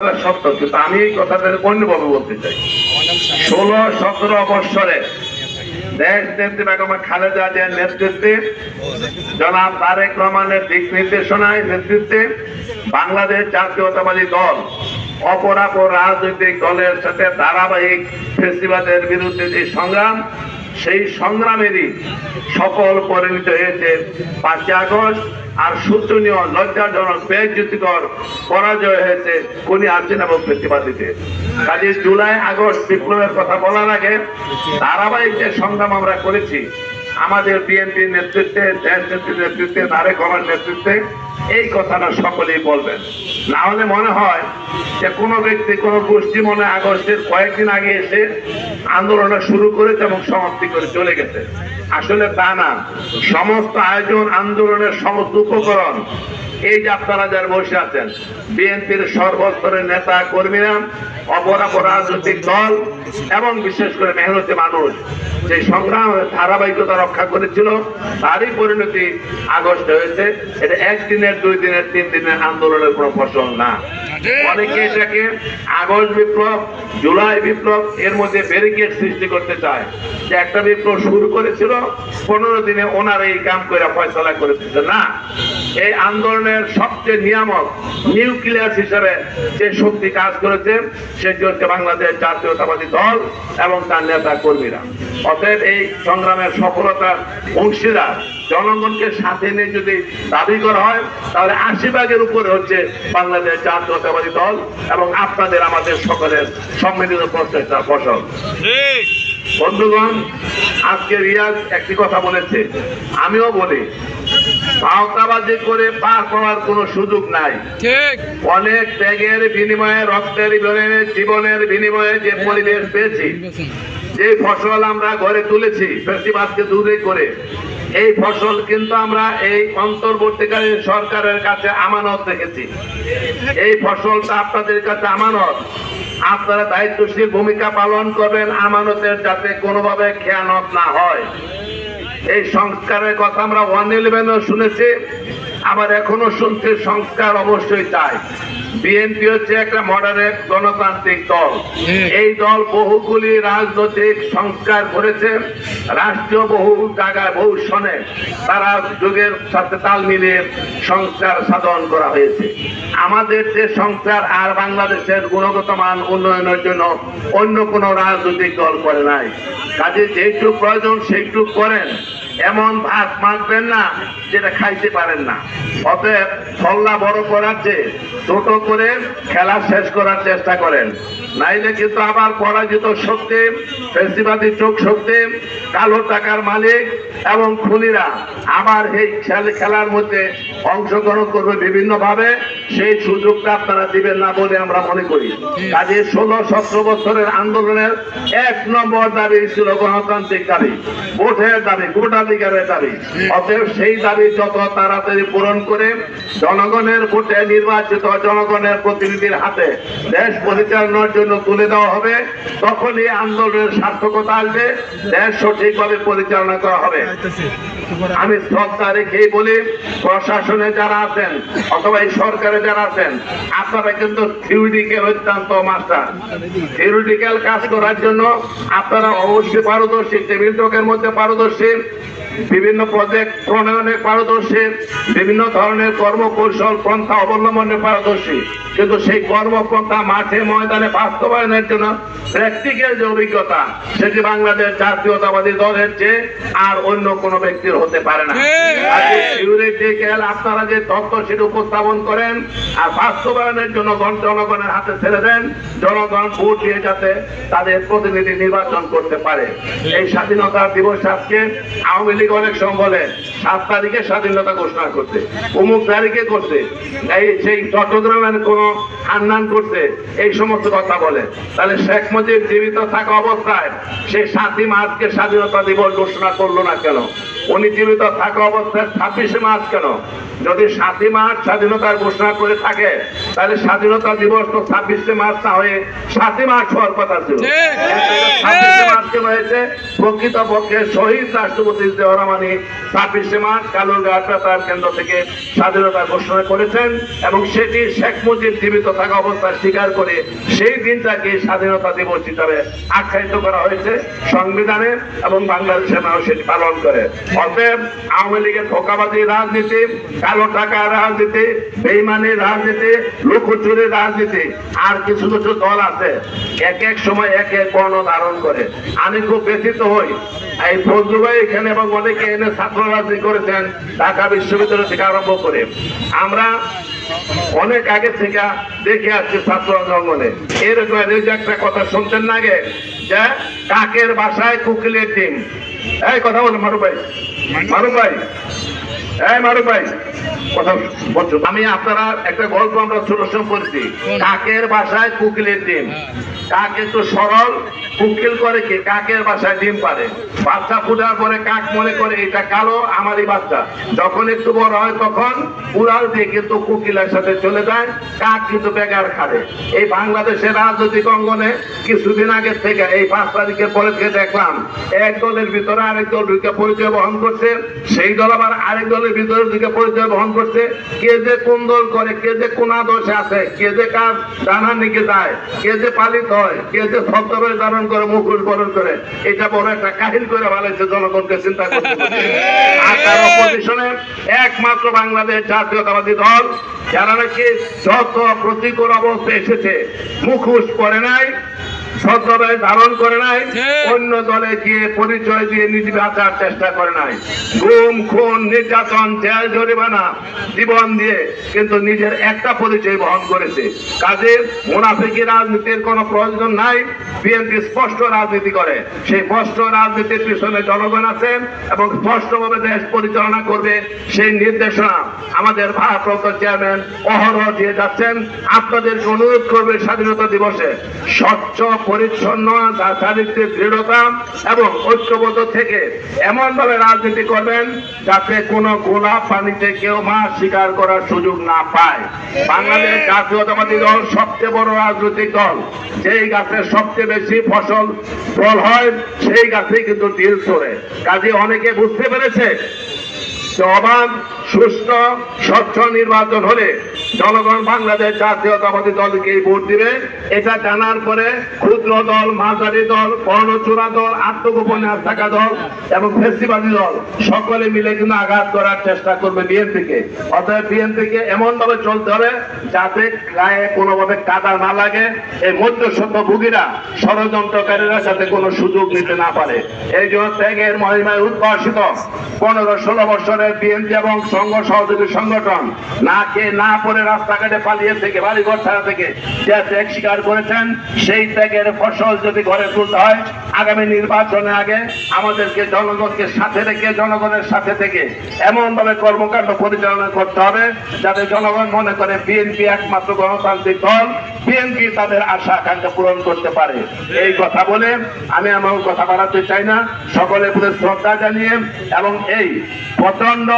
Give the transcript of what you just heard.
কথাটা সত্য, কিন্তু আমি এই কথাটা অন্যভাবে বলতে চাই। 16-17 বৎসরে দেশ নেত্রী বেগম খালেদা জিয়ার নেতৃত্বে, জনাব তারেক রহমানের দিক নির্দেশনায় নেতৃত্বে বাংলাদেশ জাতীয়তাবাদী দল অপরাপর রাজনৈতিক দলের সাথে ধারাবাহিক ফেসিবাদের বিরুদ্ধে যে সংগ্রাম, সেই সংগ্রামেরই সফল পরিণত হয়েছে 5 আগস্ট। আর শোচনীয়, লজ্জাজনক, বেজ্জতিকর পরাজয় হয়েছে খুনি হাসিনা এবং ফেসিবাদীদের। কাজে জুলাই আগস্ট বিপ্লবের কথা বলার আগে ধারাবাহিক যে সংগ্রাম আমরা করেছি আমাদের বিএনপির নেতৃত্বে, দেশ নেত্রীর নেতৃত্বে, তারেক রহমানের নেতৃত্বে, এই কথাটা সকলেই বলবেন। না হলে মনে হয় যে কোনো ব্যক্তি, কোনো গোষ্ঠী মনে আগস্টের কয়েকদিন আগে এসে আন্দোলনটা শুরু করেছে এবং সমাপ্তি করে চলে গেছে। আসলে তা না। সমস্ত আয়োজন, আন্দোলনের সমস্ত উপকরণ, এই যে আপনারা যারা বসে আছেন, বিএনপির সর্বস্তরের নেতা কর্মীরা, অপরাপর রাজনৈতিক দল এবং বিশেষ করে মেহনতি মানুষ যে সংগ্রাম ধারাবাহিকতা রক্ষা করেছিল, তারই পরিণতি আগস্ট হয়েছে। এটা 1 দিনের, 2 দিনের, 3 দিনের আন্দোলনের কোনো ফসল না। অনেকে এটাকে আগস্ট বিপ্লব, জুলাই বিপ্লব, এর মধ্যে ব্যারিকেড সৃষ্টি করতে চায় যে একটা বিপ্লব শুরু করেছিল 15 দিনে ওনার এই কাম করে ফয়সালা করে দিচ্ছে। না, এই আন্দোলনের সবচেয়ে নিয়ামক নিউক্লিয়াস হিসেবে যে শক্তি কাজ করেছে সেটি হচ্ছে বাংলাদেশ জাতীয়তাবাদী দল এবং তার নেতা কর্মীরা। অতএব এই সংগ্রামের সফলতার অংশীদার জনগণকে সাথে নিয়ে যদি দাবি করা হয়, তাহলে 80% উপরে হচ্ছে বাংলাদেশ জাতীয়তাবাদী দল এবং আপনাদের, আমাদের সকলের সম্মিলিত প্রচেষ্টার ফসল। বন্ধুগণ, আজকে রিয়াজ একটি কথা বলেছে, আমিও বলি, পাওতাবাজি করে পার পাওয়ার কোনো সুযোগ নাই। অনেক ত্যাগের বিনিময়ে, রক্তের বিনিময়ে, জীবনের বিনিময়ে যে পরিবেশ পেয়েছি, যে ফসল আমরা ঘরে তুলেছি ফেসিবাদকে দূরে করে, এই ফসল কিন্তু আমরা এই অন্তর্বর্তীকালীন সরকারের কাছে আমানত রেখেছি। এই ফসলটা আপনাদের কাছে আমানত। আপনারা দায়িত্বশীল ভূমিকা পালন করবেন আমানতের, যাতে কোনোভাবে খেয়ানত না হয়। এই সংস্কারের কথা আমরা 111 শুনেছি, আবার এখনো শুনছি। সংস্কার অবশ্যই চাই। বিএনপি হচ্ছে একটা মডারেট গণতান্ত্রিক দল। এই দল বহুগুলি রাজনৈতিক সংস্কার করেছে, রাষ্ট্রীয় বহু জায়গায়, বহু সনে তারা যুগের সাথে তাল মিলিয়ে সংস্কার সাধন করা হয়েছে। আমাদের যে সংস্কার আর বাংলাদেশের গুণগত মান উন্নয়নের জন্য অন্য কোনো রাজনৈতিক দল করে নাই। কাজে যেইটুক প্রয়োজন সেইটুক করেন, এমন ভাত মাখবেন না যেটা খাইতে পারেন না। অতএব ছল্লা বড় করাচ্ছে, ছোট করে খেলা শেষ করার চেষ্টা করেন, নাইলে কিন্তু আবার পরাজিত শক্তি, ফেসিবাদী চোখ শক্তি, কালো টাকার মালিক এবং খুনিরা আবার এই খেলার মধ্যে অংশগ্রহণ করবে বিভিন্ন ভাবে। সেই সুযোগটা আপনারা দিবেন না বলে আমরা মনে করি। কাজে 16-17 বছরের আন্দোলনের 1 নম্বর দাবি ছিল গণতান্ত্রিক দাবি, ভোটের দাবি, ভোটাধিকারের দাবি। অতএব সেই দাবি যত তাড়াতাড়ি পূরণ করে জনগণের ভোটে নির্বাচিত জনগণের প্রতিনিধির হাতে দেশ পরিচালনার জন্য তুলে দেওয়া হবে, তখনই আন্দোলনের সার্থকতা আসবে, দেশ সঠিকভাবে পরিচালনা করা হবে। আমি শ্রদ্ধা রেখেই বলি, প্রশাসনে যারা আছেন অথবা এই সরকারে যারা আছেন, আপনারা কিন্তু থিওরিটিক্যাল অত্যন্ত মাস্টার। থিওরিটিক্যাল কাজ করার জন্য আপনারা অবশ্যই পারদর্শী, টেবিল টকের মধ্যে পারদর্শী, বিভিন্ন প্রজেক্ট প্রণয়নে পারদর্শী, বিভিন্ন ধরনের কর্মকৌশল পন্থা অবলম্বনে পারদর্শী। কিন্তু সেই কর্মপন্থা মাঠে ময়দানে বাস্তবায়নের জন্য প্র্যাকটিক্যাল যে অভিজ্ঞতা, সেটি বাংলাদেশ জাতীয়তাবাদী দলের চেয়ে আর অন্য কোনো ব্যক্তির হতে পারে না। থিওরিটিক্যাল আপনারা যে তথ্য সেটা উপস্থাপন করেন আর বাস্তবায়নের জন্য জনগণের হাতে ছেড়ে দেন, জনগণ ভোট দিয়ে যাতে তাদের প্রতিনিধি নির্বাচন করতে পারে। এই স্বাধীনতা দিবস আজকে আওয়ামী লীগ অনেক সময় বলে 7 তারিখে স্বাধীনতা ঘোষণা করতে, অমুক তারিখে করতে, এই সেই চট্টগ্রামের কোন হান্নান করছে, এই সমস্ত কথা বলে। তাহলে শেখ মুজিব জীবিত থাকা অবস্থায় সেই 7ই মার্চকে স্বাধীনতা দিবস ঘোষণা করলো না কেন? উনি জীবিত থাকা অবস্থায় 26শে মার্চ কেন? যদি 7ই মার্চ স্বাধীনতার ঘোষণা করে থাকে, তাহলে স্বাধীনতা দিবস তো 26শে মার্চ না হয়ে 7ই মার্চ হওয়ার কথা ছিল। 26শে মার্চ কেন হয়েছে? প্রকৃতপক্ষে শহীদ রাষ্ট্রপতি জিয়াউর রহমানই 26শে মার্চ কালুরঘাট বেতার কেন্দ্র থেকে স্বাধীনতা ঘোষণা করেছেন এবং সেটি শেখ মুজিব জীবিত থাকা অবস্থায় স্বীকার করে সেই দিনটাকে স্বাধীনতা দিবস হিসাবে আখ্যায়িত করা হয়েছে সংবিধানে এবং বাংলাদেশের মানুষ সেটি পালন করে। অতএব আওয়ামী লীগের ধোঁকাবাজি রাজনীতি, কালো টাকা রাজনীতি, বেইমানির রাজনীতি, লুকোচুরির রাজনীতি আর কিছু কিছু দল আছে এক এক সময় এক এক বর্ণ ধারণ করে। আমি খুব ব্যথিত হই এই ফজলু ভাই এখানে এবং অনেকে এনে ছাত্র রাজনীতি করেছেন ঢাকা বিশ্ববিদ্যালয় থেকে আরম্ভ করে। আমরা অনেক আগে থেকে দেখে আসছি ছাত্র আন্দোলনে এরকম একটা কথা শুনতেন না আগে যে কাকের বাসায় কুকিলের ডিম। এই কথা বলে মারুফ ভাই, মারুফ ভাই, এই মারুফ ভাই কথা বলছো। আমি আপনারা একটা গল্প আমরা ছোট সময় পড়েছি, কাকের বাসায় কুকিলের ডিম। কাক একটু সরল, কুকিল করে কি কাকের বাসায় ডিম পারে। বাচ্চা ফুটার পরে কাক মনে করে এটা কালো, আমারই বাচ্চা। যখন একটু বড় হয় তখন উড়াল দিয়ে কিন্তু কুকিলের সাথে চলে যায়, কাক কিন্তু বেকার খাবে। এই বাংলাদেশের রাজনৈতিক অঙ্গনে কিছুদিন আগে থেকে এই 5 তারিখের পরে থেকে দেখলাম এক দলের ভিতরে আরেক দল ঢুকে পরিচয় বহন করছে, সেই দল আবার আরেক দলের ভিতরে ঢুকে পরিচয় বহন করছে। কে যে কোন দল করে, কে যে কোন আদর্শে আছে, কে যে কার ডানা নিকে যায়, কে যে পালিত হয়, কে যে ছদ্মবেশ ধারণ করে, মুখোশ বরণ করে, এটা বড় একটা কাহিল করে ভালোছে জনগণকে চিন্তা করতে। আর তার অপোজিশনে একমাত্র বাংলাদেশ জাতীয়তাবাদী দল, যারা নাকি যত প্রতিকূল অবস্থা এসেছে মুখোশ পরে নাই, ছদ্মবেশ ধারণ করে নাই, অন্য দলে গিয়ে পরিচয় দিয়ে নিজে বাঁচার চেষ্টা করে নাই। গুম, খুন, নির্যাতন, জেল জরিমানা জীবন দিয়ে কিন্তু নিজের একটা পরিচয় বহন করেছে। কাজে মুনাফিকি রাজনীতির কোনো প্রয়োজন নাই। বিএনপি স্পষ্ট রাজনীতি করে, সেই স্পষ্ট রাজনীতির পিছনে জনগণ আছেন এবং স্পষ্টভাবে দেশ পরিচালনা করবে সেই নির্দেশনা আমাদের ভারপ্রাপ্ত চেয়ারম্যান অহরহ দিয়ে যাচ্ছেন। আপনাদেরকে অনুরোধ করবে স্বাধীনতা দিবসে স্বচ্ছ পরিচ্ছন্ন চারিত্রিক দৃঢ়তা এবং ঐক্যবদ্ধ থেকে এমন ভাবে রাজনীতি করবেন যাতে কোনো গোলাপ পানিতে কেউ মাছ শিকার করার সুযোগ না পায়। বাংলাদেশ জাতীয়তাবাদী দল সবচেয়ে বড় রাজনৈতিক দল, যেই গাছের সবচেয়ে বেশি ফল হয় সেই গাছেই কিন্তু ডিল চড়ে। কাজে অনেকে বুঝতে পেরেছে অবাধ, সুষ্ঠ, স্বচ্ছ নির্বাচন হলে জনগণ বাংলাদেশ জাতীয়তাবাদী দলকে ভোট দিবে। এটা জানার পরে ক্ষুদ্র দল, মাঝারি দল, কর্ণচূড়া দল, আত্মগোপনে থাকা দল এবং ফেসিবাদী দল সকলে মিলে কিন্তু আঘাত করার চেষ্টা করবে বিএনপিকে। অতএব বিএনপিকে এমন ভাবে চলতে হবে যাতে গায়ে কোনোভাবে কাদা না লাগে, এই মধ্যস্বত্ব ভোগীরা, ষড়যন্ত্রকারীরা যাতে কোনো সুযোগ নিতে না পারে। এই জন্য ত্যাগের মহিমায় উদ্ভাসিত 15-16 বছরের বিএনপি এবং সংঘ সহযোগী সংগঠন না খেয়ে না পরে রাস্তাঘাটে পালিয়ে থেকে, বাড়িঘর ছাড়া থেকে যে ত্যাগ স্বীকার করেছেন, সেই ত্যাগের ফসল যদি ঘরে তুলতে হয় আগামী নির্বাচনের আগে আমাদেরকে জনগণকে সাথে রেখে, জনগণের সাথে থেকে এমন ভাবে কর্মকাণ্ড পরিচালনা করতে হবে যাতে জনগণ মনে করে বিএনপি একমাত্র গণতান্ত্রিক দল, বিএনপি তাদের আশা আকাঙ্ক্ষা পূরণ করতে পারে। এই কথা বলে আমি আমার কথা বাড়াতে চাই না। সকলের প্রতি শ্রদ্ধা জানিয়ে এবং এই প্রচন্ড